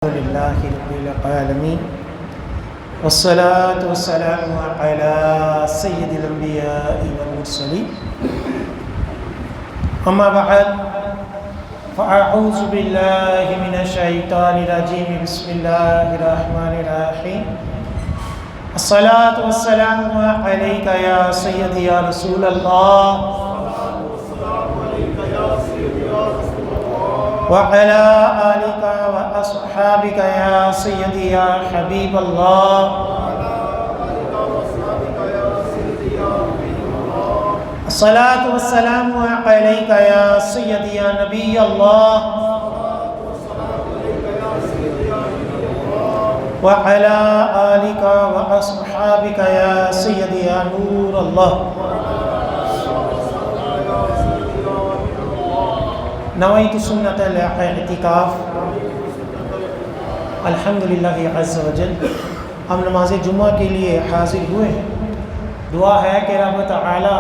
لله رب العالمين والصلاة والسلام على سيد الأنبياء والمرسلين أما بعد فأعوذ بالله من الشيطان الرجيم بسم الله الرحمن الرحيم الصلاة والسلام عليك يا سيدي يا رسول الله وعلى آلك وأصحابك يا سيدي يا حبيب الله الصلاة والسلام عليك يا سيدي يا نبي الله وعلى آلك وأصحابك يا سيدي يا نور الله نویت سنت الاعتکاف الحمدللہ عز وجل ہم نماز جمعہ کے لیے حاضر ہوئے ہیں۔ دعا ہے کہ رب تعالی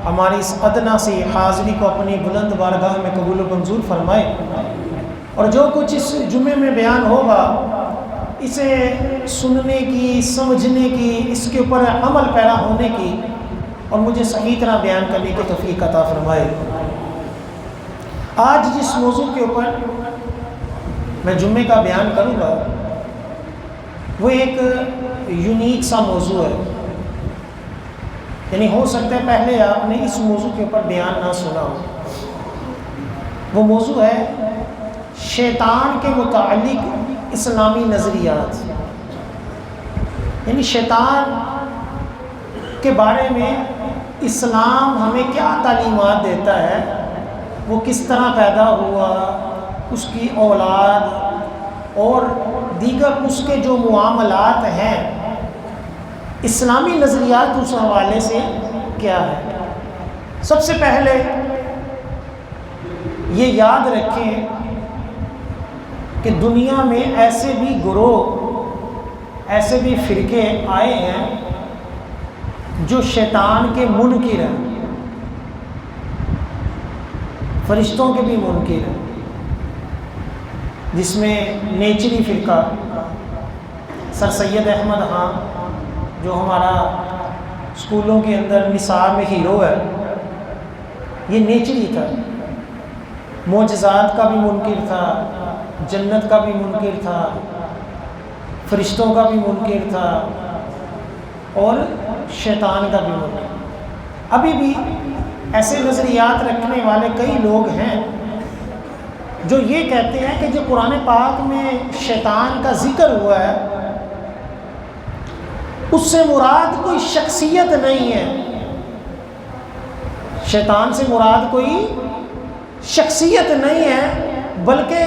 ہماری اس ادنا سی حاضری کو اپنی بلند بارگاہ میں قبول و منظور فرمائے، اور جو کچھ اس جمعے میں بیان ہوگا اسے سننے کی، سمجھنے کی، اس کے اوپر عمل پیرا ہونے کی اور مجھے صحیح طرح بیان کرنے کی توفیق عطا فرمائے۔ آج جس موضوع کے اوپر میں جمعے کا بیان کروں گا وہ ایک یونیک سا موضوع ہے، یعنی ہو سکتا ہے پہلے آپ نے اس موضوع کے اوپر بیان نہ سنا ہو۔ وہ موضوع ہے شیطان کے متعلق اسلامی نظریات، یعنی شیطان کے بارے میں اسلام ہمیں کیا تعلیمات دیتا ہے، وہ کس طرح پیدا ہوا، اس کی اولاد اور دیگر اس کے جو معاملات ہیں، اسلامی نظریات اس حوالے سے کیا ہے۔ سب سے پہلے یہ یاد رکھیں کہ دنیا میں ایسے بھی گروہ، ایسے بھی فرقے آئے ہیں جو شیطان کے منکر ہیں، فرشتوں کے بھی منکر ہیں، جس میں نیچری فرقہ سر سید احمد خان جو ہمارا اسکولوں کے اندر نصاب میں ہیرو ہے، یہ نیچری تھا، معجزات کا بھی منکر تھا، جنت کا بھی منکر تھا، فرشتوں کا بھی منکر تھا اور شیطان کا بھی منکر۔ ابھی بھی ایسے نظریات رکھنے والے کئی لوگ ہیں جو یہ کہتے ہیں کہ جو قرآن پاک میں شیطان کا ذکر ہوا ہے اس سے مراد کوئی شخصیت نہیں ہے، شیطان سے مراد کوئی شخصیت نہیں ہے، بلکہ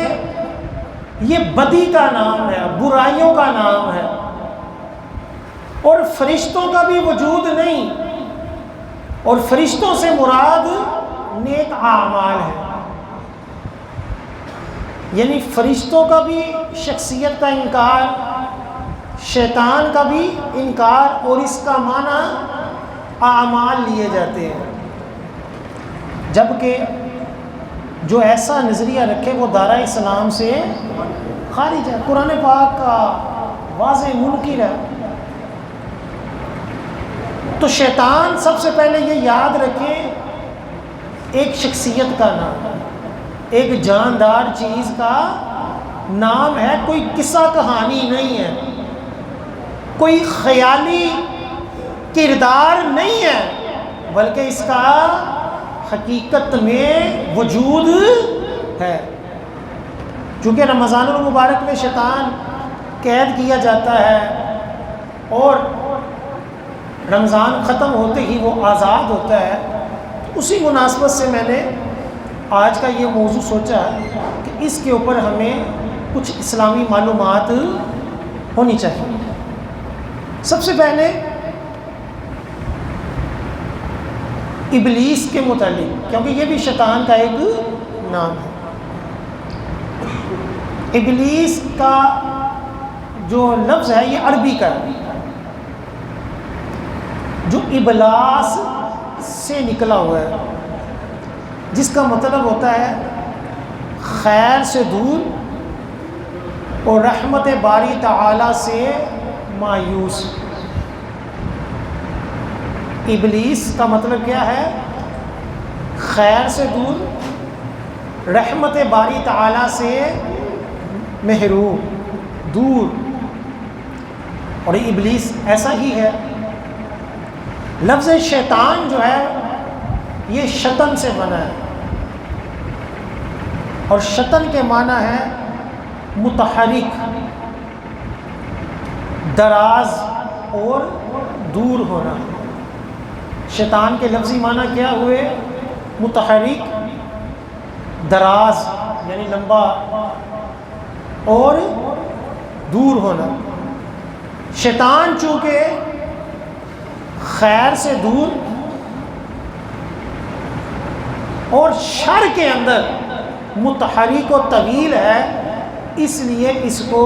یہ بدی کا نام ہے، برائیوں کا نام ہے، اور فرشتوں کا بھی وجود نہیں، اور فرشتوں سے مراد نیک اعمال ہے، یعنی فرشتوں کا بھی شخصیت کا انکار، شیطان کا بھی انکار، اور اس کا معنی اعمال لیے جاتے ہیں، جبکہ جو ایسا نظریہ رکھے وہ دائرہ اسلام سے خارج ہے، قرآن پاک کا واضح منکر ہے۔ تو شیطان سب سے پہلے یہ یاد رکھیں ایک شخصیت کا نام، ایک جاندار چیز کا نام ہے، کوئی قصہ کہانی نہیں ہے، کوئی خیالی کردار نہیں ہے، بلکہ اس کا حقیقت میں وجود ہے۔ چونکہ رمضان المبارک میں شیطان قید کیا جاتا ہے اور رمضان ختم ہوتے ہی وہ آزاد ہوتا ہے، اسی مناسبت سے میں نے آج کا یہ موضوع سوچا کہ اس کے اوپر ہمیں کچھ اسلامی معلومات ہونی چاہیے۔ سب سے پہلے ابلیس کے متعلق، کیونکہ یہ بھی شیطان کا ایک نام ہے۔ ابلیس کا جو لفظ ہے یہ عربی کا ہے، جو ابلاس سے نکلا ہوا ہے، جس کا مطلب ہوتا ہے خیر سے دور اور رحمت باری تعالی سے مایوس۔ ابلیس کا مطلب کیا ہے؟ خیر سے دور، رحمت باری تعالی سے محروم، دور۔ اور ابلیس ایسا ہی ہے۔ لفظ شیطان جو ہے یہ شطن سے بنا ہے، اور شطن کے معنی ہے متحرک، دراز اور دور ہونا۔ شیطان کے لفظی معنی کیا ہوئے؟ متحرک، دراز یعنی لمبا، اور دور ہونا۔ شیطان چونکہ خیر سے دور اور شر کے اندر متحرک و طویل ہے، اس لیے اس کو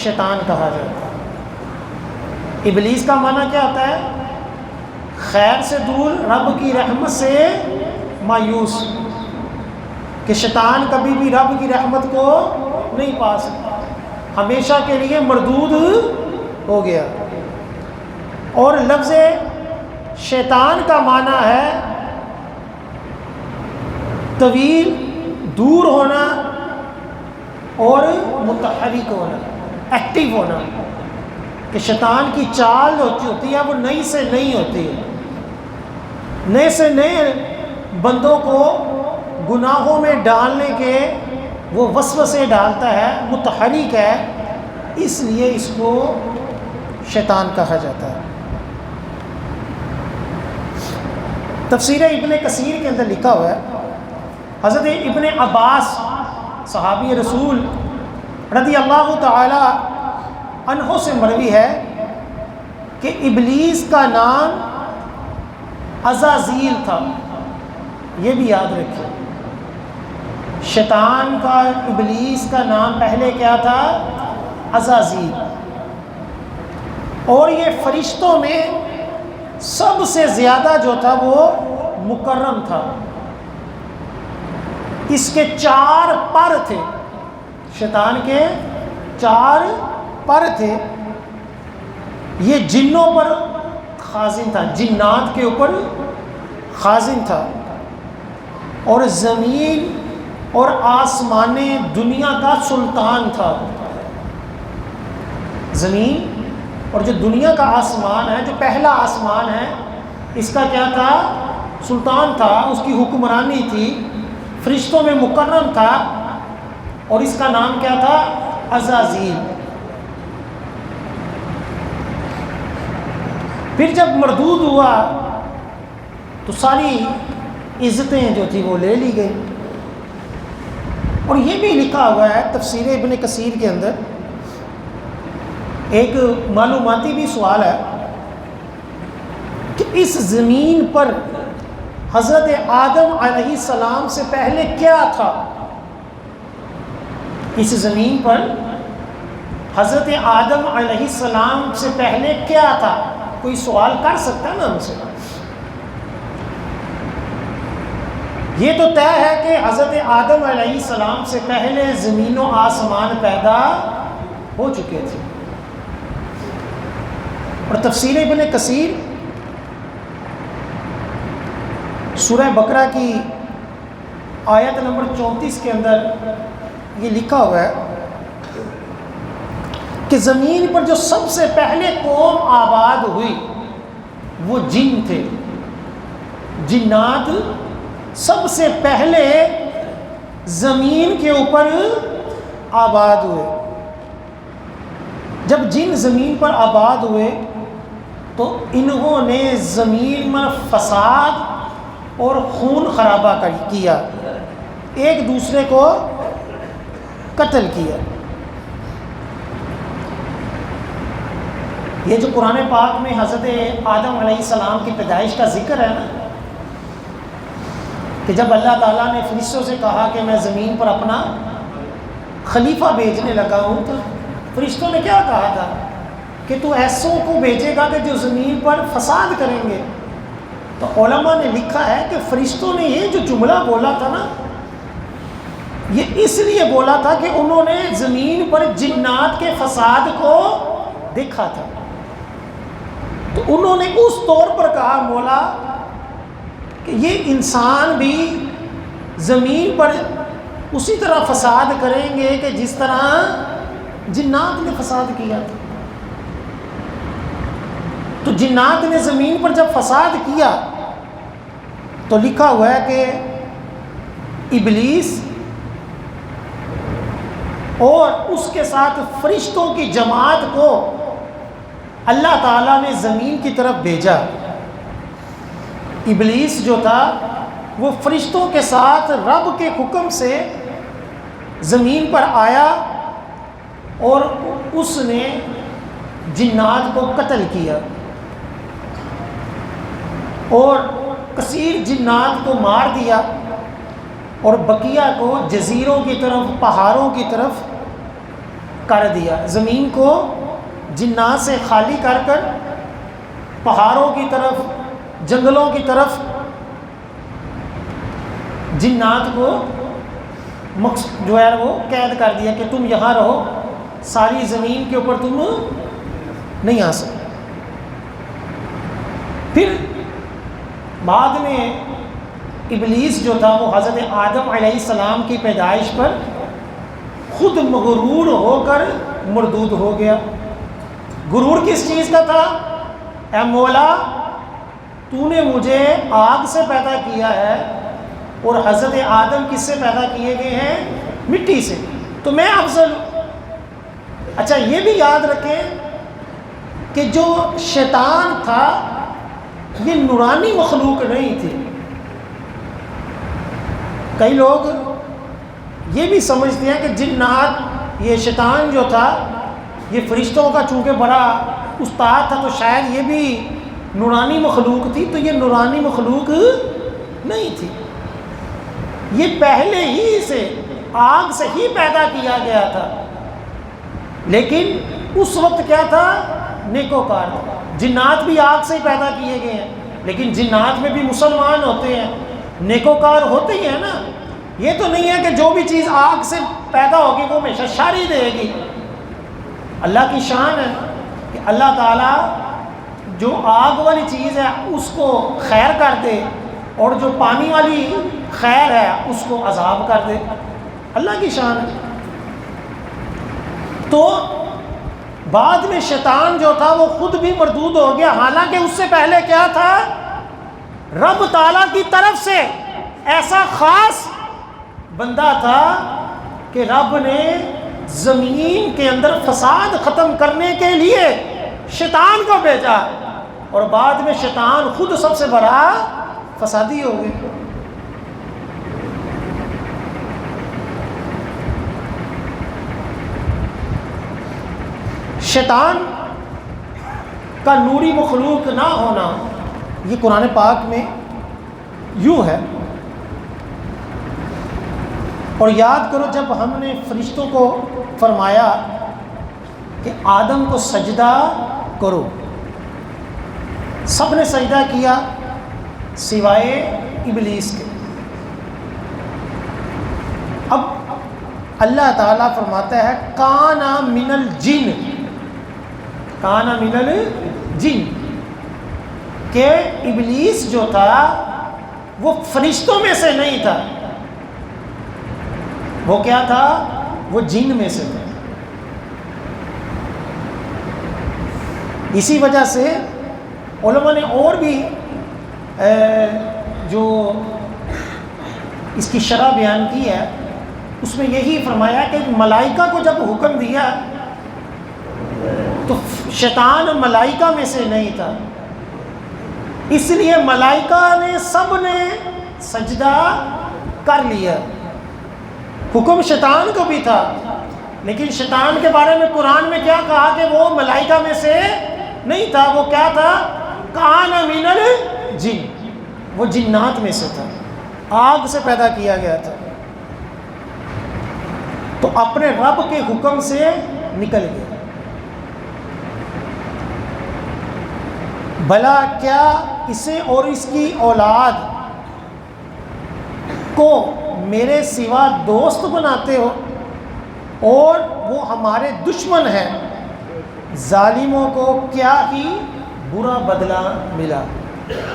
شیطان کہا جاتا ہے۔ ابلیس کا معنی کیا ہوتا ہے؟ خیر سے دور، رب کی رحمت سے مایوس، کہ شیطان کبھی بھی رب کی رحمت کو نہیں پا سکتا، ہمیشہ کے لیے مردود ہو گیا۔ اور لفظ شیطان کا معنی ہے طویل، دور ہونا اور متحرک ہونا، ایکٹیو ہونا، کہ شیطان کی چال ہوتی ہے وہ نئی سے نئی ہوتی ہے، نئے سے نئے بندوں کو گناہوں میں ڈالنے کے وہ وسوسے ڈالتا ہے، متحرک ہے، اس لیے اس کو شیطان کہا جاتا ہے۔ تفسیر ابن کثیر کے اندر لکھا ہوا ہے، حضرت ابن عباس صحابی رسول رضی اللہ تعالی عنہ سے مروی ہے کہ ابلیس کا نام عزازیل تھا۔ یہ بھی یاد رکھیں، شیطان کا، ابلیس کا نام پہلے کیا تھا؟ عزازیل۔ اور یہ فرشتوں میں سب سے زیادہ جو تھا وہ مکرم تھا۔ اس کے 4 پر تھے، شیطان کے 4 پر تھے۔ یہ جنوں پر خازن تھا، جنات کے اوپر خازن تھا، اور زمین اور آسمان دنیا کا سلطان تھا۔ زمین اور جو دنیا کا آسمان ہے، جو پہلا آسمان ہے، اس کا کیا تھا؟ سلطان تھا، اس کی حکمرانی تھی، فرشتوں میں مکرم تھا، اور اس کا نام کیا تھا؟ عزازیل۔ پھر جب مردود ہوا تو ساری عزتیں جو تھی وہ لے لی گئی۔ اور یہ بھی لکھا ہوا ہے تفسیر ابن کثیر کے اندر، ایک معلوماتی بھی سوال ہے کہ اس زمین پر حضرت آدم علیہ السلام سے پہلے کیا تھا؟ اس زمین پر حضرت آدم علیہ السلام سے پہلے کیا تھا؟ کوئی سوال کر سکتا ہے نا ہم سے؟ یہ تو طے ہے کہ حضرت آدم علیہ السلام سے پہلے زمین و آسمان پیدا ہو چکے تھے۔ اور تفسیر ابن کثیر سورہ بقرہ کی آیت نمبر 34 کے اندر یہ لکھا ہوا ہے کہ زمین پر جو سب سے پہلے قوم آباد ہوئی وہ جن تھے۔ جنات سب سے پہلے زمین کے اوپر آباد ہوئے۔ جب جن زمین پر آباد ہوئے تو انہوں نے زمین میں فساد اور خون خرابہ کیا، ایک دوسرے کو قتل کیا۔ یہ جو قرآن پاک میں حضرت آدم علیہ السلام کی پیدائش کا ذکر ہے نا، کہ جب اللہ تعالیٰ نے فرشتوں سے کہا کہ میں زمین پر اپنا خلیفہ بھیجنے لگا ہوں، تو فرشتوں نے کیا کہا تھا کہ تو ایسوں کو بھیجے گا کہ جو زمین پر فساد کریں گے۔ تو علماء نے لکھا ہے کہ فرشتوں نے یہ جو جملہ بولا تھا نا، یہ اس لیے بولا تھا کہ انہوں نے زمین پر جنات کے فساد کو دیکھا تھا، تو انہوں نے اس طور پر کہا مولا کہ یہ انسان بھی زمین پر اسی طرح فساد کریں گے کہ جس طرح جنات نے فساد کیا تھا۔ تو جنات نے زمین پر جب فساد کیا تو لکھا ہوا ہے کہ ابلیس اور اس کے ساتھ فرشتوں کی جماعت کو اللہ تعالیٰ نے زمین کی طرف بھیجا۔ ابلیس جو تھا وہ فرشتوں کے ساتھ رب کے حکم سے زمین پر آیا اور اس نے جنات کو قتل کیا اور کثیر جنات کو مار دیا اور بقیہ کو جزیروں کی طرف، پہاڑوں کی طرف کر دیا۔ زمین کو جنات سے خالی کر کر پہاڑوں کی طرف، جنگلوں کی طرف جنات کو جو ہے وہ قید کر دیا کہ تم یہاں رہو، ساری زمین کے اوپر تم نہیں آ سکتے۔ پھر بعد میں ابلیس جو تھا وہ حضرت آدم علیہ السلام کی پیدائش پر خود مغرور ہو کر مردود ہو گیا۔ غرور کس چیز کا تھا؟ اے مولا تو نے مجھے آگ سے پیدا کیا ہے اور حضرت آدم کس سے پیدا کیے گئے ہیں؟ مٹی سے، تو میں افضل ہوں۔ اچھا یہ بھی یاد رکھیں کہ جو شیطان تھا یہ نورانی مخلوق نہیں تھی۔ کئی لوگ یہ بھی سمجھتے ہیں کہ جنات، یہ شیطان جو تھا یہ فرشتوں کا چونکہ بڑا استاد تھا تو شاید یہ بھی نورانی مخلوق تھی، تو یہ نورانی مخلوق نہیں تھی، یہ پہلے ہی سے آگ سے ہی پیدا کیا گیا تھا، لیکن اس وقت کیا تھا؟ نیکوکار تھا۔ جنات بھی آگ سے ہی پیدا کیے گئے ہیں، لیکن جنات میں بھی مسلمان ہوتے ہیں، نیکوکار ہوتے ہی ہیں نا۔ یہ تو نہیں ہے کہ جو بھی چیز آگ سے پیدا ہوگی وہ ہمیشہ شر ہی دے گی۔ اللہ کی شان ہے کہ اللہ تعالیٰ جو آگ والی چیز ہے اس کو خیر کر دے اور جو پانی والی خیر ہے اس کو عذاب کر دے، اللہ کی شان ہے۔ تو بعد میں شیطان جو تھا وہ خود بھی مردود ہو گیا، حالانکہ اس سے پہلے کیا تھا؟ رب تعالیٰ کی طرف سے ایسا خاص بندہ تھا کہ رب نے زمین کے اندر فساد ختم کرنے کے لیے شیطان کو بھیجا، اور بعد میں شیطان خود سب سے بڑا فسادی ہو گیا۔ شیطان کا نوری مخلوق نہ ہونا یہ قرآن پاک میں یوں ہے۔ اور یاد کرو جب ہم نے فرشتوں کو فرمایا کہ آدم کو سجدہ کرو، سب نے سجدہ کیا سوائے ابلیس کے۔ اب اللہ تعالیٰ فرماتا ہے کانا من الجن، کانا من الجن، کہ ابلیس جو تھا وہ فرشتوں میں سے نہیں تھا، وہ کیا تھا؟ وہ جن میں سے تھا۔ اسی وجہ سے علماء نے اور بھی جو اس کی شرح بیان کی ہے اس میں یہی فرمایا کہ ملائکہ کو جب حکم دیا تو شیطان ملائکہ میں سے نہیں تھا، اس لیے ملائکہ نے سب نے سجدہ کر لیا۔ حکم شیطان کو بھی تھا، لیکن شیطان کے بارے میں قرآن میں کیا کہا کہ وہ ملائکہ میں سے نہیں تھا، وہ کیا تھا؟ کان من الجن، وہ جنات میں سے تھا، آگ سے پیدا کیا گیا تھا، تو اپنے رب کے حکم سے نکل گیا۔ بھلا کیا اسے اور اس کی اولاد کو میرے سوا دوست بناتے ہو اور وہ ہمارے دشمن ہیں، ظالموں کو کیا ہی برا بدلہ ملا۔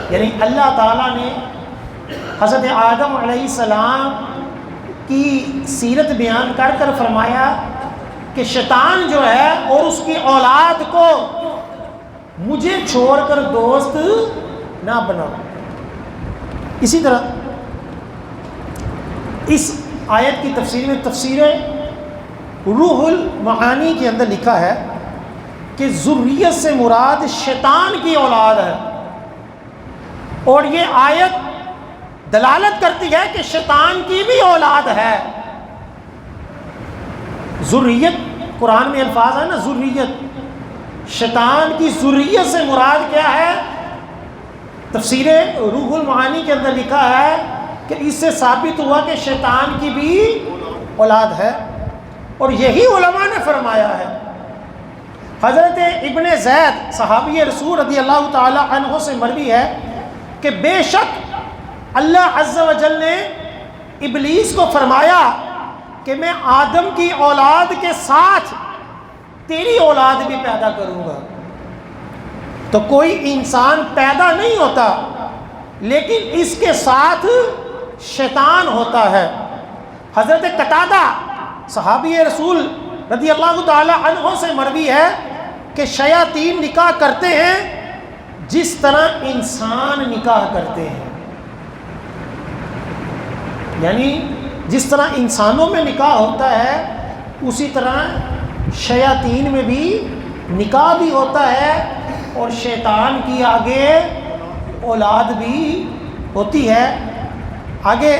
یعنی اللہ تعالیٰ نے حضرت آدم علیہ السلام کی سیرت بیان کر کر فرمایا کہ شیطان جو ہے اور اس کی اولاد کو مجھے چھوڑ کر دوست نہ بناؤ۔ اسی طرح اس آیت کی تفسیر میں تفسیر روح المعانی کے اندر لکھا ہے کہ ذریت سے مراد شیطان کی اولاد ہے، اور یہ آیت دلالت کرتی ہے کہ شیطان کی بھی اولاد ہے۔ ذریت، قرآن میں الفاظ ہے نا ذریت، شیطان کی ذریت سے مراد کیا ہے؟ تفسیر روح المعانی کے اندر لکھا ہے کہ اس سے ثابت ہوا کہ شیطان کی بھی اولاد ہے، اور یہی علماء نے فرمایا ہے۔ حضرت ابن زید صحابی رسول رضی اللہ تعالی عنہ سے مروی ہے کہ بے شک اللہ عز و جل نے ابلیس کو فرمایا کہ میں آدم کی اولاد کے ساتھ تیری اولاد بھی پیدا کروں گا۔ تو کوئی انسان پیدا نہیں ہوتا لیکن اس کے ساتھ شیطان ہوتا ہے۔ حضرت قتادہ صحابی رسول رضی اللہ تعالی عنہ سے مروی ہے کہ شیاطین نکاح کرتے ہیں جس طرح انسان نکاح کرتے ہیں، یعنی جس طرح انسانوں میں نکاح ہوتا ہے اسی طرح شیاطین میں بھی نکاح بھی ہوتا ہے، اور شیطان کی آگے اولاد بھی ہوتی ہے۔ آگے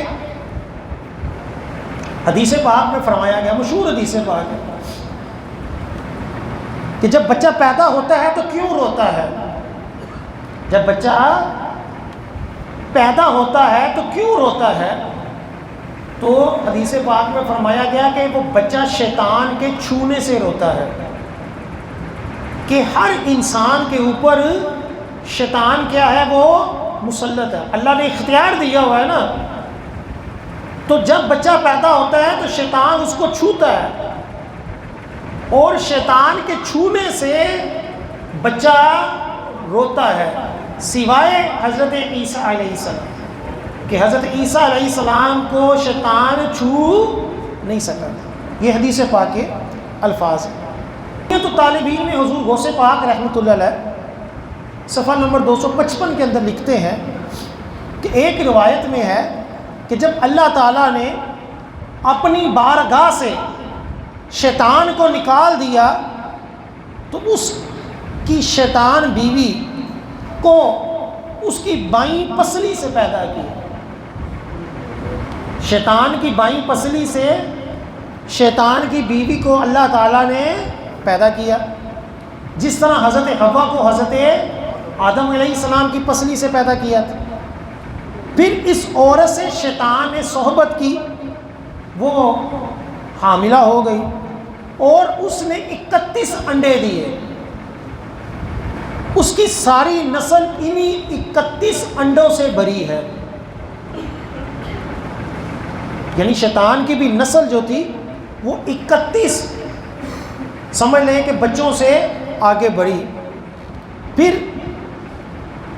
حدیث پاک میں فرمایا گیا، مشہور حدیث پاک ہے کہ جب بچہ پیدا ہوتا ہے تو کیوں روتا ہے؟ جب بچہ پیدا ہوتا ہے تو کیوں روتا ہے؟ تو حدیث پاک میں فرمایا گیا کہ وہ بچہ شیطان کے چھونے سے روتا ہے، کہ ہر انسان کے اوپر شیطان کیا ہے؟ وہ مسلط ہے، اللہ نے اختیار دیا ہوا ہے نا۔ تو جب بچہ پیدا ہوتا ہے تو شیطان اس کو چھوتا ہے، اور شیطان کے چھونے سے بچہ روتا ہے، سوائے حضرت عیسیٰ علیہ السلام کہ حضرت عیسیٰ علیہ السلام کو شیطان چھو نہیں سکا۔ یہ حدیث پاک کے الفاظ ہیں۔ یہ تو طالبین میں حضور غوث پاک رحمۃ اللہ علیہ صفحہ نمبر 255 کے اندر لکھتے ہیں کہ ایک روایت میں ہے کہ جب اللہ تعالیٰ نے اپنی بارگاہ سے شیطان کو نکال دیا تو اس کی شیطان بیوی کو اس کی بائیں پسلی سے پیدا کیا۔ شیطان کی بائیں پسلی سے شیطان کی بیوی کو اللہ تعالیٰ نے پیدا کیا، جس طرح حضرت حوا کو حضرت آدم علیہ السلام کی پسلی سے پیدا کیا تھا۔ پھر اس عورت سے شیطان نے صحبت کی، وہ حاملہ ہو گئی اور اس نے 31 انڈے دیے۔ اس کی ساری نسل انہی 31 انڈوں سے بری ہے، یعنی شیطان کی بھی نسل جو تھی وہ 31 سمجھ لیں کہ بچوں سے آگے بڑھی۔ پھر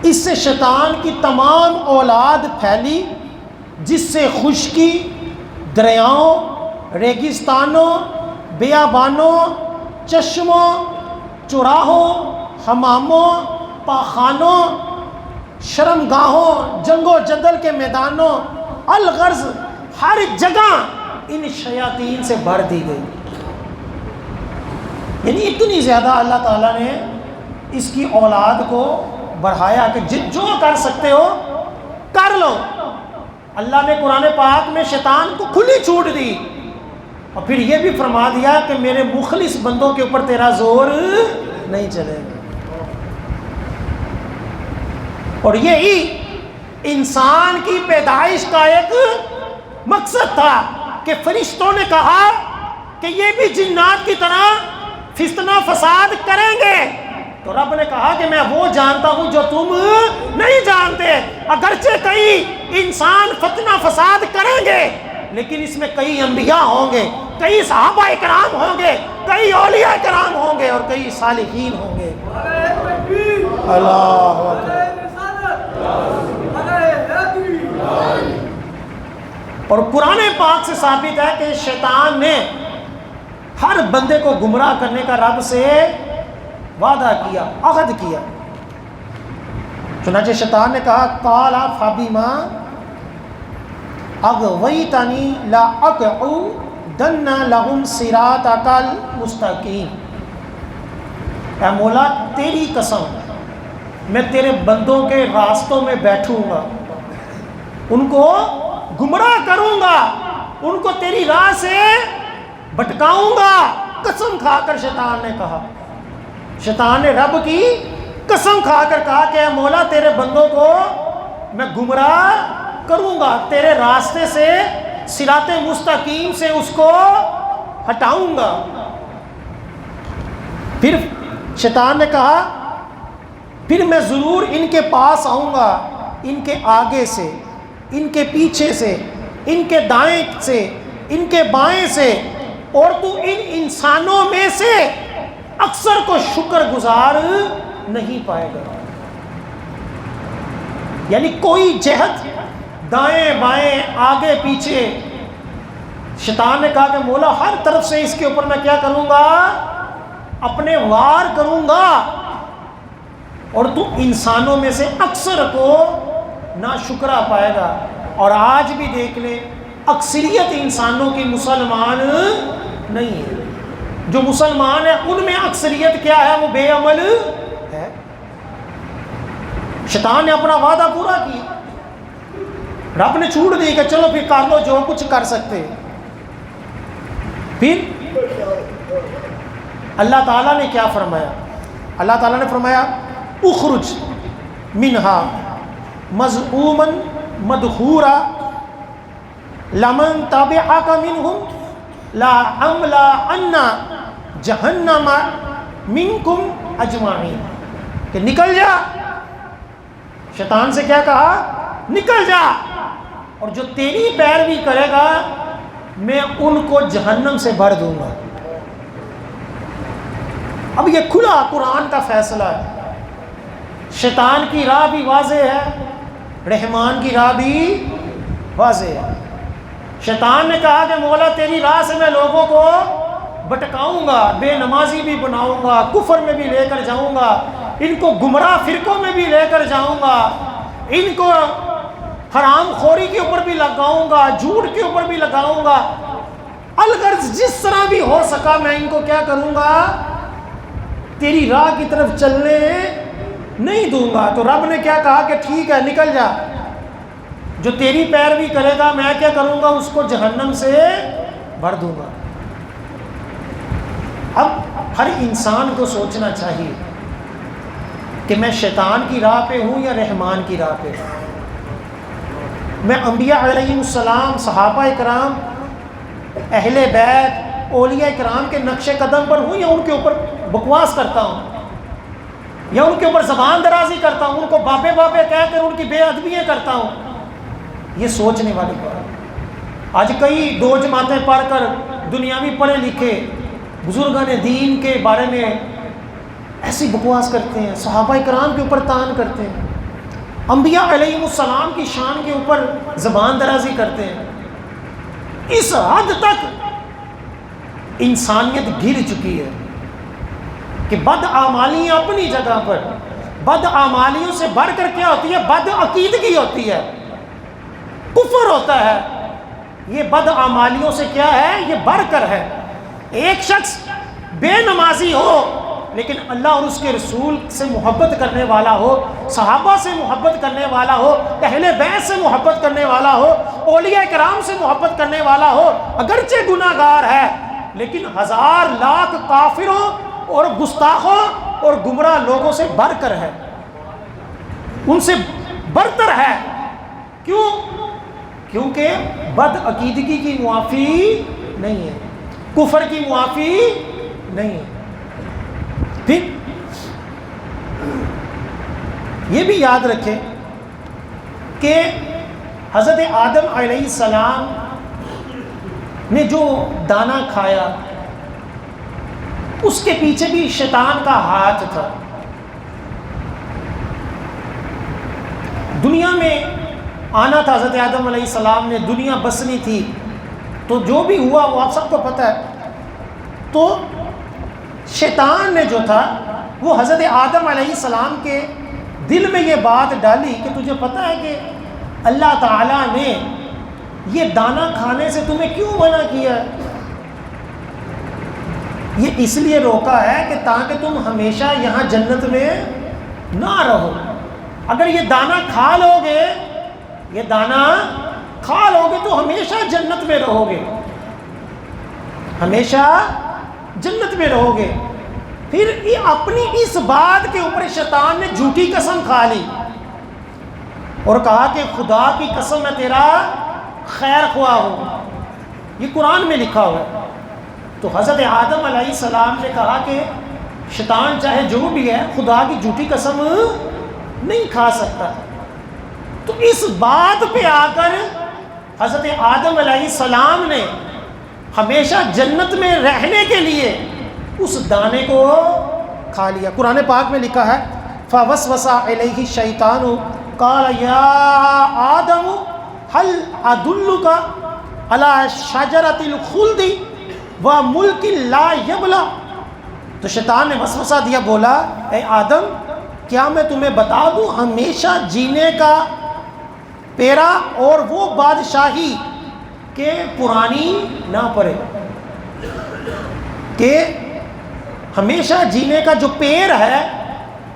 اس سے شیطان کی تمام اولاد پھیلی، جس سے خشکی، دریاؤں، ریگستانوں، بیابانوں، چشموں، چراہوں، حماموں، پاخانوں، شرمگاہوں، جنگ و جدل کے میدانوں، الغرض ہر جگہ ان شیاطین سے بھر دی گئی۔ یعنی اتنی زیادہ اللہ تعالیٰ نے اس کی اولاد کو بڑھایا کہ جو کر سکتے ہو کر لو۔ اللہ نے قرآن پاک میں شیطان کو کھلی چھوٹ دی، اور پھر یہ بھی فرما دیا کہ میرے مخلص بندوں کے اوپر تیرا زور نہیں چلے گا۔ اور یہی انسان کی پیدائش کا ایک مقصد تھا کہ فرشتوں نے کہا کہ یہ بھی جنات کی طرح فتنہ فساد کریں گے، تو رب نے کہا کہ میں وہ جانتا ہوں جو تم نہیں جانتے۔ اگرچہ کئی انسان فتنہ فساد کریں گے لیکن اس میں کئی انبیاء ہوں گے، کئی صحابہ اکرام ہوں گے، کئی اولیاء اکرام ہوں گے اور کئی صالحین ہوں گے۔ اللہ اکبر۔ اور قرآن پاک سے ثابت ہے کہ شیطان نے ہر بندے کو گمراہ کرنے کا رب سے وعدہ کیا، عہد کیا۔ چنانچہ شیطان نے کہا قال فبما اغویتنی لاقعدن لهم صراطک المستقیم، اے مولا تیری قسم میں تیرے بندوں کے راستوں میں بیٹھوں گا، ان کو گمراہ کروں گا، ان کو تیری راہ سے بھٹکاؤں گا۔ قسم کھا کر شیطان نے کہا، شیطان نے رب کی قسم کھا کر کہا کہ اے مولا تیرے بندوں کو میں گمراہ کروں گا، تیرے راستے سے، صراط مستقیم سے اس کو ہٹاؤں گا۔ پھر شیطان نے کہا پھر میں ضرور ان کے پاس آؤں گا، ان کے آگے سے، ان کے پیچھے سے، ان کے دائیں سے، ان کے بائیں سے، اور تو ان انسانوں میں سے اکثر کو شکر گزار نہیں پائے گا۔ یعنی کوئی جہت دائیں بائیں آگے پیچھے، شیطان نے کہا کہ مولا ہر طرف سے اس کے اوپر میں کیا کروں گا، اپنے وار کروں گا، اور تو انسانوں میں سے اکثر کو نا شکرا پائے گا۔ اور آج بھی دیکھ لیں اکثریت انسانوں کی مسلمان نہیں ہے، جو مسلمان ہیں ان میں اکثریت کیا ہے، وہ بے عمل ہے۔ شیطان نے اپنا وعدہ پورا کیا، رب نے چھوٹ دی کہ چلو پھر کر لو جو کچھ کر سکتے۔ پھر اللہ تعالیٰ نے کیا فرمایا؟ اللہ تعالیٰ نے فرمایا اخرج منہا مذءوما مدحورا لمن تبعک منہم لأملأن جہنم منکم اجمعین، کہ نکل جا۔ شیطان سے کیا کہا؟ نکل جا، اور جو تیری پیروی کرے گا میں ان کو جہنم سے بھر دوں گا۔ اب یہ کھلا قرآن کا فیصلہ ہے، شیطان کی راہ بھی واضح ہے، رحمان کی راہ بھی واضح ہے۔ شیطان نے کہا کہ مولا تیری راہ سے میں لوگوں کو بھٹکاؤں گا، بے نمازی بھی بناؤں گا، کفر میں بھی لے کر جاؤں گا، ان کو گمراہ فرقوں میں بھی لے کر جاؤں گا، ان کو حرام خوری کے اوپر بھی لگاؤں گا، جھوٹ کے اوپر بھی لگاؤں گا، الغرض جس طرح بھی ہو سکا میں ان کو کیا کروں گا، تیری راہ کی طرف چلنے نہیں دوں گا۔ تو رب نے کیا کہا کہ ٹھیک ہے نکل جا، جو تیری پیروی کرے گا میں کیا کروں گا، اس کو جہنم سے بھر دوں گا۔ اب ہر انسان کو سوچنا چاہیے کہ میں شیطان کی راہ پہ ہوں یا رحمان کی راہ پہ ہوں، میں انبیاء علیہ السلام، صحابہ اکرام، اہل بیت، اولیاء اکرام کے نقش قدم پر ہوں یا ان کے اوپر بکواس کرتا ہوں یا ان کے اوپر زبان درازی کرتا ہوں، ان کو باپے باپے کہہ کر ان کی بے ادبیاں کرتا ہوں۔ یہ سوچنے والی بات۔ آج کئی دو جماعتیں پڑھ کر دنیاوی پڑھے لکھے بزرگان دین کے بارے میں ایسی بکواس کرتے ہیں، صحابہ اکرام کے اوپر طعن کرتے ہیں، انبیاء علیہ السلام کی شان کے اوپر زبان درازی کرتے ہیں۔ اس حد تک انسانیت گر چکی ہے کہ بدعمالیاں اپنی جگہ پر، بدعمالیوں سے بڑھ کر کیا ہوتی ہے، بدعقیدگی ہوتی ہے، کفر ہوتا ہے۔ یہ بدعمالیوں سے کیا ہے، یہ بڑھ کر ہے۔ ایک شخص بے نمازی ہو لیکن اللہ اور اس کے رسول سے محبت کرنے والا ہو، صحابہ سے محبت کرنے والا ہو، اہل بیت سے محبت کرنے والا ہو، اولیاء کرام سے محبت کرنے والا ہو، اگرچہ گناہ گار ہے لیکن ہزار لاکھ کافروں اور گستاخوں اور گمراہ لوگوں سے بڑھ کر ہے، ان سے برتر ہے۔ کیوں؟ کیونکہ بد عقیدگی کی معافی نہیں ہے، کفر کی معافی نہیں ہے۔ پھر یہ بھی یاد رکھیں کہ حضرت آدم علیہ السلام نے جو دانا کھایا اس کے پیچھے بھی شیطان کا ہاتھ تھا. دنیا میں آنا تھا حضرت آدم علیہ السلام نے, دنیا بسنی تھی, تو جو بھی ہوا وہ آپ سب کو پتہ ہے. تو شیطان نے جو تھا وہ حضرت آدم علیہ السلام کے دل میں یہ بات ڈالی کہ تجھے پتہ ہے کہ اللہ تعالیٰ نے یہ دانا کھانے سے تمہیں کیوں منع کیا ہے؟ یہ اس لیے روکا ہے کہ تاکہ تم ہمیشہ یہاں جنت میں نہ رہو. اگر یہ دانا کھا لو گے, یہ دانا کھا لو گے تو ہمیشہ جنت میں رہو گے, ہمیشہ جنت میں رہو گے. پھر اپنی اس بات کے اوپر شیطان نے جھوٹی قسم کھا لی اور کہا کہ خدا کی قسم میں تیرا خیر خواہ ہوں. یہ قرآن میں لکھا ہوا ہے. تو حضرت آدم علیہ السلام نے کہا کہ شیطان چاہے جو بھی ہے خدا کی جھوٹی قسم نہیں کھا سکتا. تو اس بات پہ آ کر حضرت آدم علیہ السلام نے ہمیشہ جنت میں رہنے کے لیے اس دانے کو کھا لیا. قرآن پاک میں لکھا ہے فَوَسْوَسَ إِلَيْهِ الشَّيْطَانُ قَالَ يَا آدَمُ هَلْ أَدُلُّكَ عَلَى شَجَرَةِ الْخُلْدِ وَمُلْكٍ لَا يَبْلَى. تو شیطان نے وسوسہ دیا, بولا اے آدم کیا میں تمہیں بتا دوں ہمیشہ جینے کا پیرا اور وہ بادشاہی کہ پرانی نہ پڑے, کہ ہمیشہ جینے کا جو پیر ہے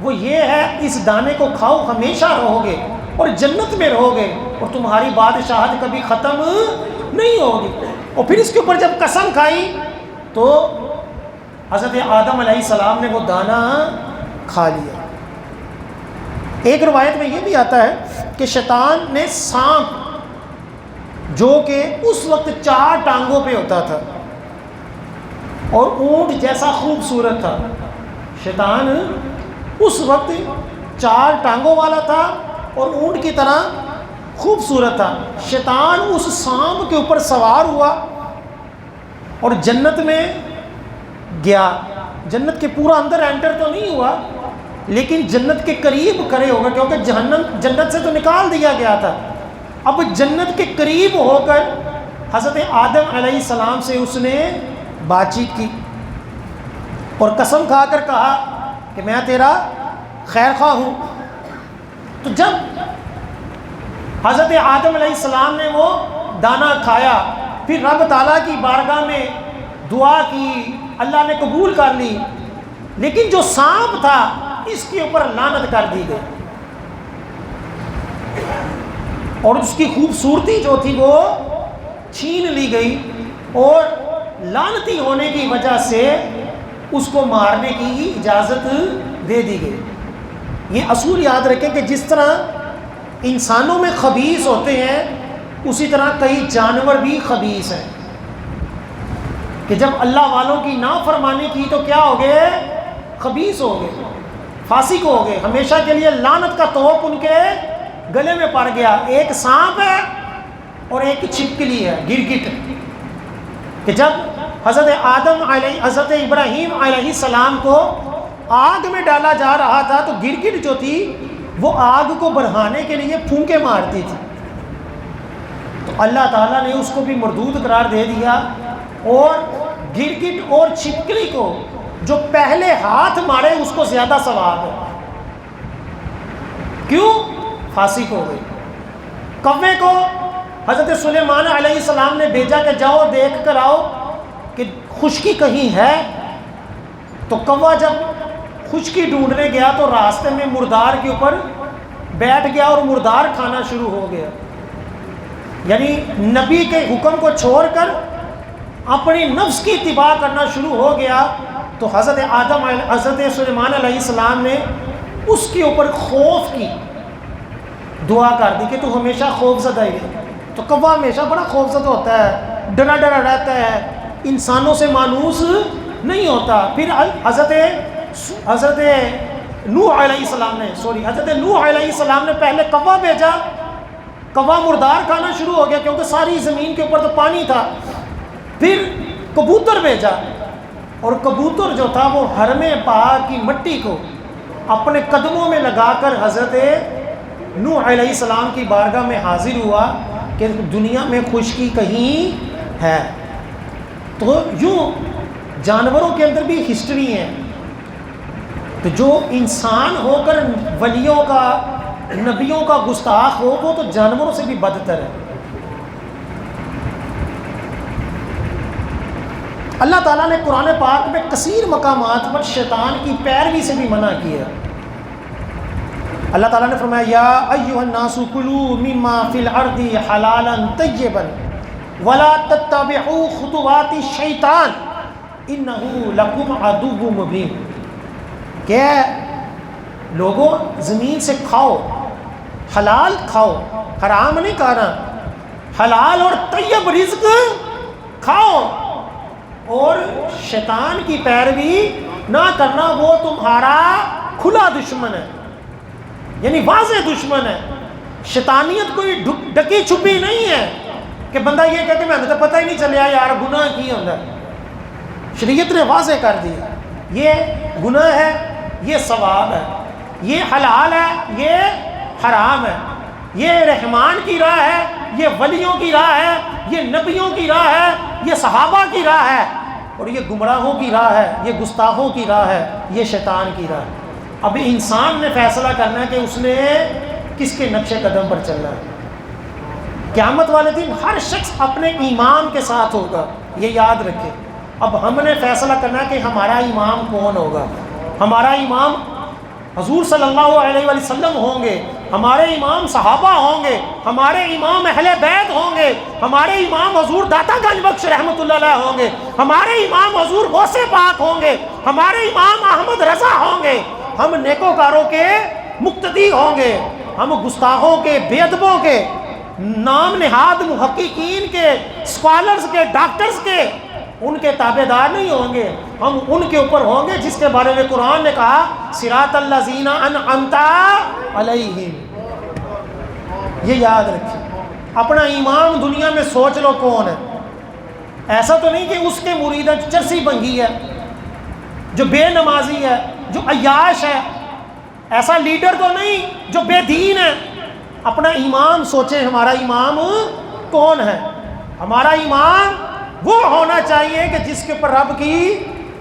وہ یہ ہے اس دانے کو کھاؤ ہمیشہ رہو گے اور جنت میں رہو گے اور تمہاری بادشاہت کبھی ختم نہیں ہوگی. اور پھر اس کے اوپر جب قسم کھائی تو حضرت آدم علیہ السلام نے وہ دانا کھا لیا. ایک روایت میں یہ بھی آتا ہے کہ شیطان نے سانپ جو کہ اس وقت 4 ٹانگوں پہ ہوتا تھا اور اونٹ جیسا خوبصورت تھا, شیطان اس وقت 4 ٹانگوں والا تھا اور اونٹ کی طرح خوبصورت تھا. شیطان اس سانپ کے اوپر سوار ہوا اور جنت میں گیا. جنت کے پورا اندر انٹر تو نہیں ہوا لیکن جنت کے قریب کھڑے ہوگا, کیونکہ جنت سے تو نکال دیا گیا تھا. اب جنت کے قریب ہو کر حضرت آدم علیہ السلام سے اس نے بات چیت کی اور قسم کھا کر کہا کہ میں تیرا خیر خواہ ہوں. تو جب حضرت آدم علیہ السلام نے وہ دانا کھایا پھر رب تعالیٰ کی بارگاہ میں دعا کی, اللہ نے قبول کر لی, لیکن جو سانپ تھا اس کے اوپر لعنت کر دی گئی اور اس کی خوبصورتی جو تھی وہ چھین لی گئی اور لعنتی ہونے کی وجہ سے اس کو مارنے کی اجازت دے دی گئی. یہ اصول یاد رکھیں کہ جس طرح انسانوں میں خبیث ہوتے ہیں اسی طرح کئی جانور بھی خبیث ہیں کہ جب اللہ والوں کی نافرمانی کی تو کیا ہو گئے, خبیث ہو گئے, فاسق ہو گئے, ہمیشہ کے لیے لعنت کا توق ان کے گلے میں پڑ گیا. ایک سانپ ہے اور ایک چھپکلی ہے, گرگٹ, کہ جب حضرت ابراہیم علیہ السلام کو آگ میں ڈالا جا رہا تھا تو گرگٹ جو تھی وہ آگ کو بڑھانے کے لیے پھونکے مارتی تھی, تو اللہ تعالیٰ نے اس کو بھی مردود قرار دے دیا اور گرگٹ اور چھپکلی کو جو پہلے ہاتھ مارے اس کو زیادہ ثواب ہے. کیوں؟ فاسق ہو گئی. کوے کو حضرت سلیمان علیہ السلام نے بھیجا کہ جاؤ دیکھ کر آؤ کہ خشکی کہیں ہے, تو کوا جب خشکی ڈھونڈنے گیا تو راستے میں مردار کے اوپر بیٹھ گیا اور مردار کھانا شروع ہو گیا. یعنی نبی کے حکم کو چھوڑ کر اپنی نفس کی اتباع کرنا شروع ہو گیا. تو حضرت سلیمان علیہ السلام نے اس کے اوپر خوف کی دعا کر دی کہ تو ہمیشہ خوف زدہ ہی رہے. تو کوا ہمیشہ بڑا خوف زدہ ہوتا ہے, ڈرا ڈرا رہتا ہے, انسانوں سے مانوس نہیں ہوتا. پھر حضرت نوح علیہ السلام نے پہلے کوا بھیجا, کوا مردار کھانا شروع ہو گیا کیونکہ ساری زمین کے اوپر تو پانی تھا. پھر کبوتر بھیجا، اور کبوتر جو تھا وہ حرم پاک کی مٹی کو اپنے قدموں میں لگا کر حضرت نوح علیہ السلام کی بارگاہ میں حاضر ہوا کہ دنیا میں خشکی کہیں ہے۔ تو یوں جانوروں کے اندر بھی ہسٹری ہے، تو جو انسان ہو کر ولیوں کا نبیوں کا گستاخ ہو وہ تو جانوروں سے بھی بدتر ہے۔ اللہ تعالیٰ نے قرآن پاک میں کثیر مقامات پر شیطان کی پیروی سے بھی منع کیا۔ اللہ تعالیٰ نے فرمایا یا ایھا الناس کلوا مما فی الارض حلالا طیبا ولا تتبعوا خطوات الشیطان انہ لکم عدو مبین، کہ لوگوں زمین سے کھاؤ، حلال کھاؤ، حرام نہیں کھانا، حلال اور طیب رزق کھاؤ، اور شیطان کی پیروی نہ کرنا، وہ تمہارا کھلا دشمن ہے، یعنی واضح دشمن ہے۔ شیطانیت کوئی ڈکی چھپی نہیں ہے کہ بندہ یہ کہتے میں تو پتہ ہی نہیں چلیا یار گناہ کی ہوتا ہے۔ شریعت نے واضح کر دیا یہ گناہ ہے، یہ ثواب ہے، یہ حلال ہے، یہ حرام ہے، یہ رحمان کی راہ ہے، یہ ولیوں کی راہ ہے، یہ نبیوں کی راہ ہے، یہ صحابہ کی راہ ہے، اور یہ گمراہوں کی راہ ہے، یہ گستاخوں کی راہ ہے، یہ شیطان کی راہ ہے۔ اب انسان نے فیصلہ کرنا ہے کہ اس نے کس کے نقش قدم پر چلنا ہے۔ قیامت والے دن ہر شخص اپنے امام کے ساتھ ہوگا، یہ یاد رکھے۔ اب ہم نے فیصلہ کرنا ہے کہ ہمارا امام کون ہوگا۔ ہمارا امام حضور صلی اللہ علیہ وآلہ وسلم ہوں گے، ہمارے امام صحابہ ہوں گے، ہمارے امام اہل بیت ہوں گے، ہمارے امام حضور داتا گنج بخش رحمۃ اللہ علیہ ہوں گے، ہمارے امام حضور غوث پاک ہوں گے، ہمارے امام احمد رضا ہوں گے۔ ہم نیکوکاروں کے مقتدی ہوں گے، ہم گستاخوں کے، بے ادبوں کے، نام نہاد محققین کے، اسکالرز کے، ڈاکٹرز کے ان کے تابع دار نہیں ہوں گے، ہم ان کے اوپر ہوں گے جس کے بارے میں قرآن نے کہا صراط الذین انعمت علیہم۔ یہ یاد رکھیں، اپنا امام دنیا میں سوچ لو کون ہے۔ ایسا تو نہیں کہ اس کے مرید چرسی بنگی ہے، جو بے نمازی ہے، جو عیاش ہے، ایسا لیڈر تو نہیں جو بے دین ہے۔ اپنا امام سوچیں ہمارا امام کون ہے۔ ہمارا امام وہ ہونا چاہیے کہ جس کے اوپر رب کی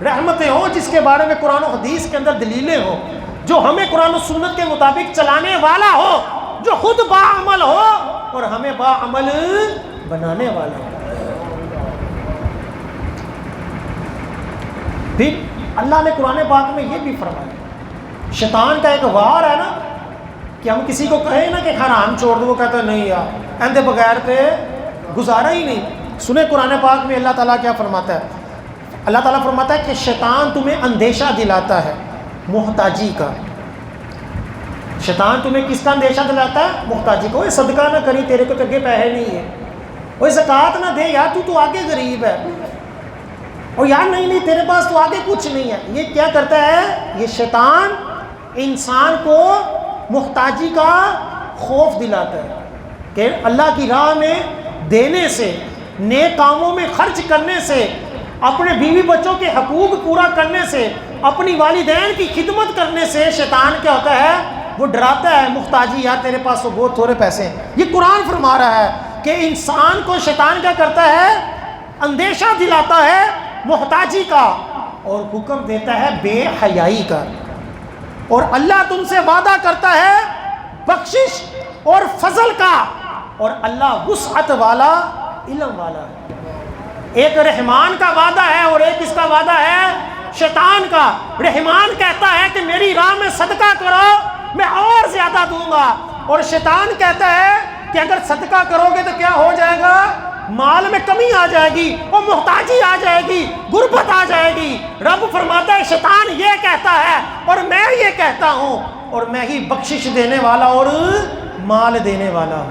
رحمتیں ہوں، جس کے بارے میں قرآن و حدیث کے اندر دلیلیں ہوں، جو ہمیں قرآن و سنت کے مطابق چلانے والا ہو، جو خود باعمل ہو اور ہمیں باعمل بنانے والا ہو۔ پھر اللہ نے قرآن پاک میں یہ بھی فرمایا، شیطان کا ایک وار ہے نا کہ ہم کسی کو کہیں نا کہ حرام چھوڑ دو، وہ کہتا ہے نہیں یار اندھے بغیر تے گزارا ہی نہیں۔ سنیں قرآن پاک میں اللہ تعالیٰ کیا فرماتا ہے۔ اللہ تعالیٰ فرماتا ہے کہ شیطان تمہیں اندیشہ دلاتا ہے محتاجی کا۔ شیطان تمہیں کس کا اندیشہ دلاتا ہے؟ محتاجی کو۔ صدقہ نہ کری، تیرے کو تو آگے پیسے نہیں ہے، وہ زکوٰۃ نہ دے یار تو آگے غریب ہے، اور یار نہیں تیرے پاس تو آگے کچھ نہیں ہے۔ یہ کیا کرتا ہے؟ یہ شیطان انسان کو محتاجی کا خوف دلاتا ہے کہ اللہ کی راہ میں دینے سے، نیک کاموں میں خرچ کرنے سے، اپنے بیوی بچوں کے حقوق پورا کرنے سے، اپنی والدین کی خدمت کرنے سے شیطان کیا ہوتا ہے؟ وہ ڈراتا ہے محتاجی، یار تیرے پاس تو بہت تھوڑے پیسے ہیں۔ یہ قرآن فرما رہا ہے کہ انسان کو شیطان کیا کرتا ہے؟ اندیشہ دلاتا ہے محتاجی کا، اور حکم دیتا ہے بے حیائی کا۔ اور اللہ تم سے وعدہ کرتا ہے بخشش اور فضل کا، اور اللہ وسعت والا، علم والا ہے۔ ایک رحمان کا وعدہ ہے اور ایک اس کا وعدہ ہے شیطان کا۔ رحمان کہتا ہے کہ میری راہ میں صدقہ کرو میں اور زیادہ دوں گا، اور شیطان کہتا ہے کہ اگر صدقہ کرو گے تو کیا ہو جائے گا؟ مال میں کمی آ جائے گی، اور محتاجی آ جائے گی، غربت آ جائے گی۔ رب فرماتا ہے شیطان یہ کہتا ہے اور میں یہ کہتا ہوں، اور میں ہی بخشش دینے والا اور مال دینے والا ہوں۔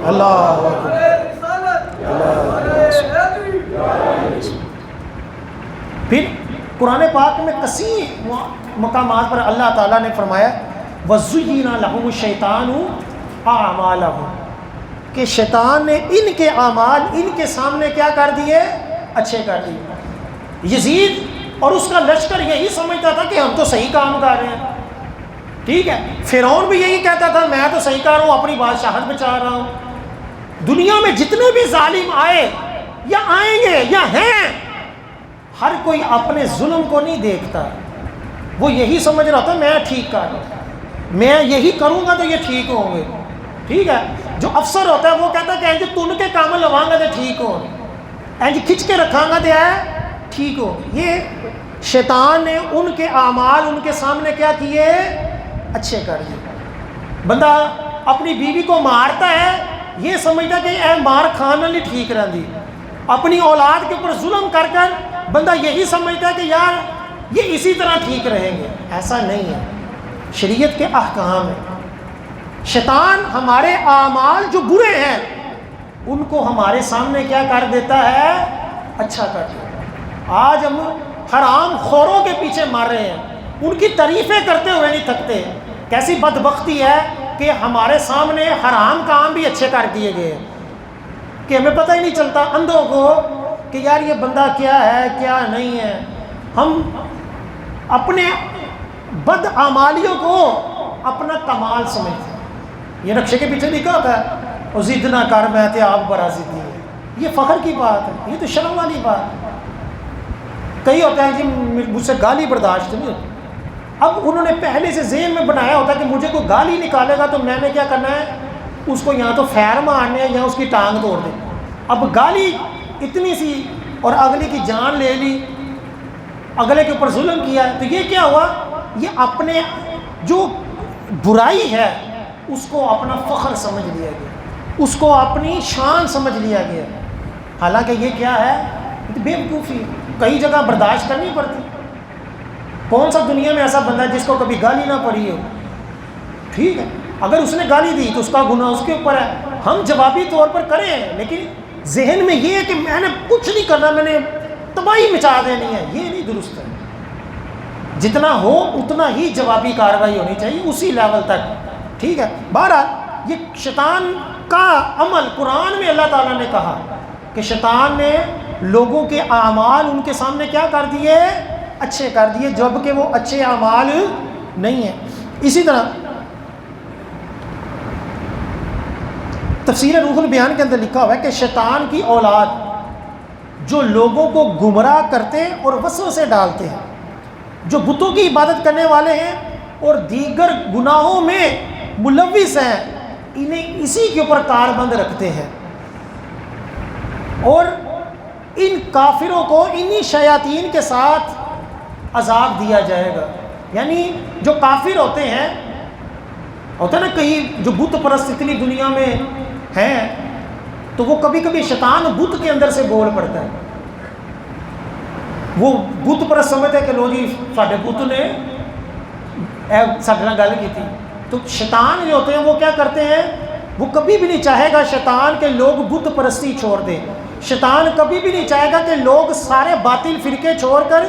اللہ پھر قرآن پاک میں کثیر مقامات پر اللہ تعالیٰ نے فرمایا وَزُيِّنَ لَهُمُ الشَّيْطَانُ أَعْمَالَهُمْ، کہ شیطان نے ان کے اعمال ان کے سامنے کیا کر دیے؟ اچھے کر دیے۔ یزید اور اس کا لشکر یہی سمجھتا تھا کہ ہم تو صحیح کام کر رہے ہیں، ٹھیک ہے۔ فرعون بھی یہی کہتا تھا میں تو صحیح کر رہا ہوں، اپنی بادشاہت بچا رہا ہوں۔ دنیا میں جتنے بھی ظالم آئے یا آئیں گے یا ہیں، ہر کوئی اپنے ظلم کو نہیں دیکھتا، وہ یہی سمجھ رہا تھا میں ٹھیک کر رہا ہوں، میں یہی کروں گا تو یہ ٹھیک ہوں گے، ٹھیک ہے۔ جو افسر ہوتا ہے وہ کہتا ہے کہ اینج تن کے کام لواں گا تو ٹھیک ہو، اینج کھچ کے رکھاں گا تو ہے ٹھیک ہو۔ یہ شیطان نے ان کے اعمال ان کے سامنے کیا کیے؟ اچھے کر دیے۔ بندہ اپنی بیوی کو مارتا ہے، یہ سمجھتا کہ اے مار کھانا نہیں ٹھیک رہندی، اپنی اولاد کے اوپر ظلم کر کر بندہ یہی سمجھتا ہے کہ یار یہ اسی طرح ٹھیک رہیں گے۔ ایسا نہیں ہے، شریعت کے احکام ہیں۔ شیطان ہمارے اعمال جو برے ہیں ان کو ہمارے سامنے کیا کر دیتا ہے؟ اچھا کر دیتا ہے۔ آج ہم حرام خوروں کے پیچھے مار رہے ہیں، ان کی تعریفیں کرتے ہوئے نہیں تھکتے۔ کیسی بدبختی ہے کہ ہمارے سامنے حرام کام بھی اچھے کر دیے گئے ہیں کہ ہمیں پتہ ہی نہیں چلتا اندھوں کو کہ یار یہ بندہ کیا ہے کیا نہیں ہے۔ ہم اپنے بد اعمالیوں کو اپنا کمال سمجھتے ہیں۔ یہ نقشے کے پیچھے لکھا ہوتا ہے اور ضد نہ کر میں تے آپ برا ضدی ہے، یہ فخر کی بات ہے، یہ تو شرم والی بات ہے۔ کئی ہوتا ہے جی مجھ سے گالی برداشت نہیں ہوتی، اب انہوں نے پہلے سے ذہن میں بنایا ہوتا ہے کہ مجھے کوئی گالی نکالے گا تو میں نے کیا کرنا ہے، اس کو یہاں تو فیر مارنے ہے یا اس کی ٹانگ توڑ دیں۔ اب گالی اتنی سی اور اگلے کی جان لے لی، اگلے کے اوپر ظلم کیا، تو یہ کیا ہوا؟ یہ اپنے جو برائی ہے اس کو اپنا فخر سمجھ لیا گیا، اس کو اپنی شان سمجھ لیا گیا، حالانکہ یہ کیا ہے؟ بے وقوفی، کئی جگہ برداشت کرنی پڑتی۔ کون سا دنیا میں ایسا بندہ ہے جس کو کبھی گالی نہ پڑی ہو؟ ٹھیک ہے، اگر اس نے گالی دی تو اس کا گناہ اس کے اوپر ہے، ہم جوابی طور پر کریں، لیکن ذہن میں یہ ہے کہ میں نے کچھ نہیں کرنا، میں نے تباہی مچا دینی ہے، یہ نہیں درست ہے۔ جتنا ہو اتنا ہی جوابی کارروائی ہونی چاہیے، اسی لیول تک، ٹھیک ہے۔ بہرحال یہ شیطان کا عمل قرآن میں اللہ تعالیٰ نے کہا کہ شیطان نے لوگوں کے اعمال ان کے سامنے کیا کر دیے؟ اچھے کر دیے، جب کہ وہ اچھے اعمال نہیں ہیں۔ اسی طرح تفسیر روح البیان کے اندر لکھا ہوا ہے کہ شیطان کی اولاد جو لوگوں کو گمراہ کرتے اور وسوسے ڈالتے ہیں، جو بتوں کی عبادت کرنے والے ہیں اور دیگر گناہوں میں ملوث ہیں، انہیں اسی کے اوپر کاربند رکھتے ہیں، اور ان کافروں کو انہی شیاطین کے ساتھ عذاب دیا جائے گا۔ یعنی جو کافر ہوتے ہیں، ہوتا ہے نا کئی جو بت پرست اتنی دنیا میں ہیں، تو وہ کبھی کبھی شیطان بت کے اندر سے بول پڑتا ہے، وہ بت پرست سمجھتے ہیں کہ لو جی ساڈے بت نے ساڈے نال گل کی تھی۔ تو شیطان جو ہوتے ہیں وہ کیا کرتے ہیں؟ وہ کبھی بھی نہیں چاہے گا شیطان کے لوگ بت پرستی چھوڑ دیں، شیطان کبھی بھی نہیں چاہے گا کہ لوگ سارے باطل فرقے چھوڑ کر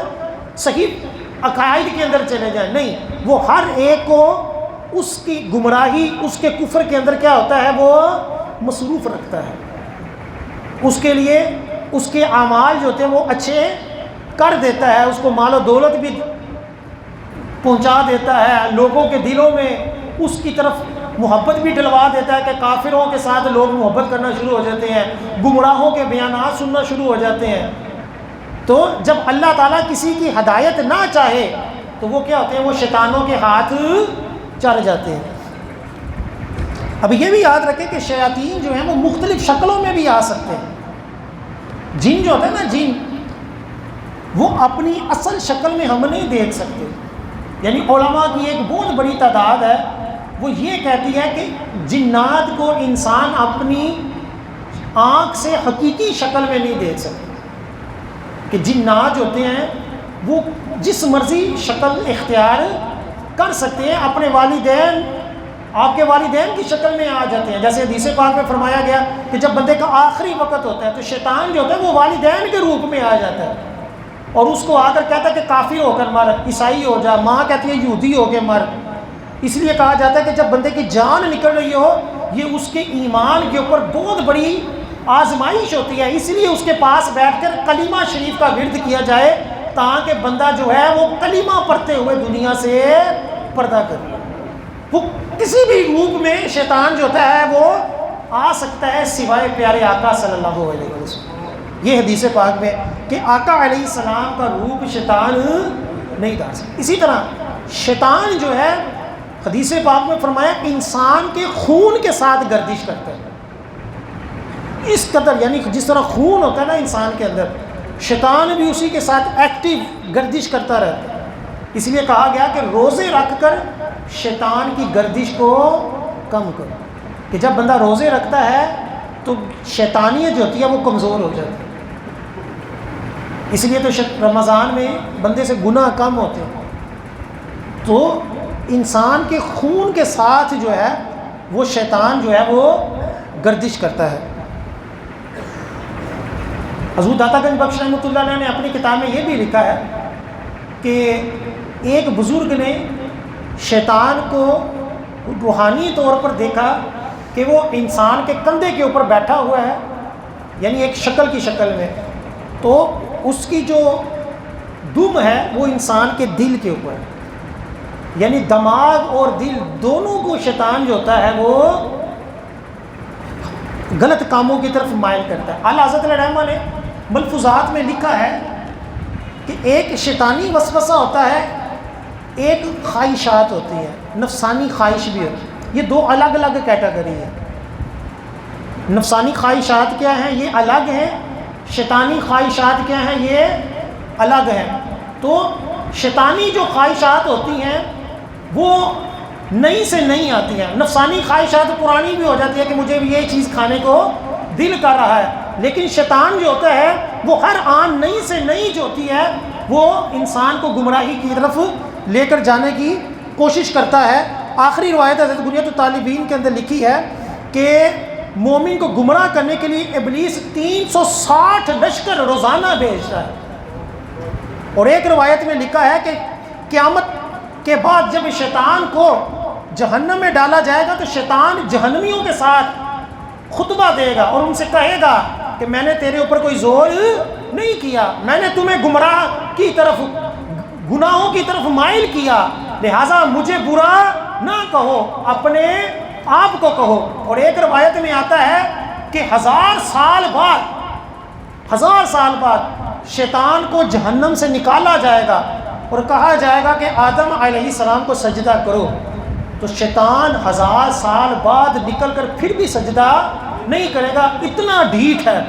صحیح عقائد کے اندر چلے جائیں، نہیں، وہ ہر ایک کو اس کی گمراہی، اس کے کفر کے اندر کیا ہوتا ہے؟ وہ مصروف رکھتا ہے، اس کے لیے اس کے اعمال جو ہوتے ہیں وہ اچھے کر دیتا ہے، اس کو مال و دولت بھی پہنچا دیتا ہے، لوگوں کے دلوں میں اس کی طرف محبت بھی ڈلوا دیتا ہے کہ کافروں کے ساتھ لوگ محبت کرنا شروع ہو جاتے ہیں، گمراہوں کے بیانات سننا شروع ہو جاتے ہیں۔ تو جب اللہ تعالیٰ کسی کی ہدایت نہ چاہے تو وہ کیا ہوتے ہیں؟ وہ شیطانوں کے ہاتھ چڑھ جاتے ہیں۔ اب یہ بھی یاد رکھیں کہ شیاطین جو ہیں وہ مختلف شکلوں میں بھی آ سکتے ہیں۔ جن جو ہوتا ہے نا، جن وہ اپنی اصل شکل میں ہم نہیں دیکھ سکتے، یعنی علماء کی ایک بہت بڑی تعداد ہے وہ یہ کہتی ہے کہ جنات کو انسان اپنی آنکھ سے حقیقی شکل میں نہیں دیکھ سکتے، کہ جنات جو ہوتے ہیں وہ جس مرضی شکل اختیار کر سکتے ہیں، اپنے والدین، آپ کے والدین کی شکل میں آ جاتے ہیں۔ جیسے حدیث پاک میں فرمایا گیا کہ جب بندے کا آخری وقت ہوتا ہے تو شیطان جو ہوتا ہے وہ والدین کے روپ میں آ جاتا ہے اور اس کو آ کر کہتا ہے کہ کافر ہو کر مر، عیسائی ہو جا، ماں کہتی ہے یہودی ہو کے مر، اس لیے کہا جاتا ہے کہ جب بندے کی جان نکل رہی ہو یہ اس کے ایمان کے اوپر بہت بڑی آزمائش ہوتی ہے، اس لیے اس کے پاس بیٹھ کر کلمہ شریف کا ورد کیا جائے تاکہ بندہ جو ہے وہ کلمہ پڑھتے ہوئے دنیا سے پردہ کرے۔ وہ کسی بھی روپ میں شیطان جو ہوتا ہے وہ آ سکتا ہے سوائے پیارے آقا صلی اللہ علیہ وسلم۔ یہ حدیث پاک میں کہ آقا علیہ السلام کا روپ شیطان نہیں ڈال سکتا۔ اسی طرح شیطان جو ہے حدیث پاک میں فرمایا انسان کے خون کے ساتھ گردش کرتا ہے، اس قدر یعنی جس طرح خون ہوتا ہے نا انسان کے اندر، شیطان بھی اسی کے ساتھ ایکٹیو گردش کرتا رہتا ہے۔ اس لیے کہا گیا کہ روزے رکھ کر شیطان کی گردش کو کم کرو، کہ جب بندہ روزے رکھتا ہے تو شیطانیت جو ہوتی ہے وہ کمزور ہو جاتی ہے۔ اس لیے تو رمضان میں بندے سے گناہ کم ہوتے ہیں۔ تو انسان کے خون کے ساتھ جو ہے وہ شیطان جو ہے وہ گردش کرتا ہے۔ حضور داتا گنج بخش رحمۃ اللہ علیہ نے اپنی کتاب میں یہ بھی لکھا ہے کہ ایک بزرگ نے شیطان کو روحانی طور پر دیکھا کہ وہ انسان کے کندھے کے اوپر بیٹھا ہوا ہے، یعنی ایک شکل کی شکل میں، تو اس کی جو دم ہے وہ انسان کے دل کے اوپر ہے، یعنی دماغ اور دل دونوں کو شیطان جو ہوتا ہے وہ غلط کاموں کی طرف مائل کرتا ہے۔ اعلیٰ حضرت علیہ رحمہ نے ملفوظات میں لکھا ہے کہ ایک شیطانی وسوسہ ہوتا ہے، ایک خواہشات ہوتی ہے، نفسانی خواہش بھی ہوتی ہے۔ یہ دو الگ الگ کیٹیگری ہے۔ نفسانی خواہشات کیا ہیں؟ یہ الگ ہیں۔ شیطانی خواہشات کیا ہیں؟ یہ الگ ہیں۔ تو شیطانی جو خواہشات ہوتی ہیں وہ نئی سے نہیں آتی ہیں۔ نفسانی خواہشات پرانی بھی ہو جاتی ہے کہ مجھے بھی یہ چیز کھانے کو دل کر رہا ہے، لیکن شیطان جو ہوتا ہے وہ ہر آن نئی سے نئی جو ہوتی ہے وہ انسان کو گمراہی کی طرف لے کر جانے کی کوشش کرتا ہے۔ آخری روایت حضرت غنیۃ الطالبین کے اندر لکھی ہے کہ مومن کو گمراہ کرنے کے لیے ابلیس 360 لشکر روزانہ بھیجتا ہے۔ اور ایک روایت میں لکھا ہے کہ قیامت کے بعد جب شیطان کو جہنم میں ڈالا جائے گا تو شیطان جہنمیوں کے ساتھ خطبہ دے گا اور ان سے کہے گا کہ میں نے تیرے اوپر کوئی زور نہیں کیا، میں نے تمہیں گمراہ کی طرف، گناہوں کی طرف مائل کیا، لہٰذا مجھے برا نہ کہو، اپنے آپ کو کہو۔ اور ایک روایت میں آتا ہے کہ 1000 سال بعد شیطان کو جہنم سے نکالا جائے گا اور کہا جائے گا کہ آدم علیہ السلام کو سجدہ کرو، تو شیطان 1000 سال بعد نکل کر پھر بھی سجدہ نہیں کرے گا، اتنا ڈھیٹ ہے۔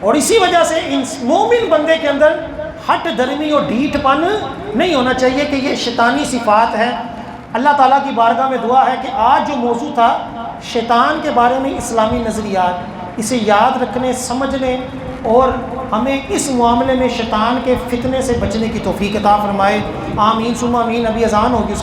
اور اسی وجہ سے مومن بندے کے اندر ہٹ درمی اور ڈھیٹ پن نہیں ہونا چاہیے کہ یہ شیطانی صفات ہیں۔ اللہ تعالیٰ کی بارگاہ میں دعا ہے کہ آج جو موضوع تھا شیطان کے بارے میں اسلامی نظریات، اسے یاد رکھنے، سمجھنے اور ہمیں اس معاملے میں شیطان کے فتنے سے بچنے کی توفیق عطا فرمائے۔ آمین ثم آمین۔ ابھی اذان ہوگی۔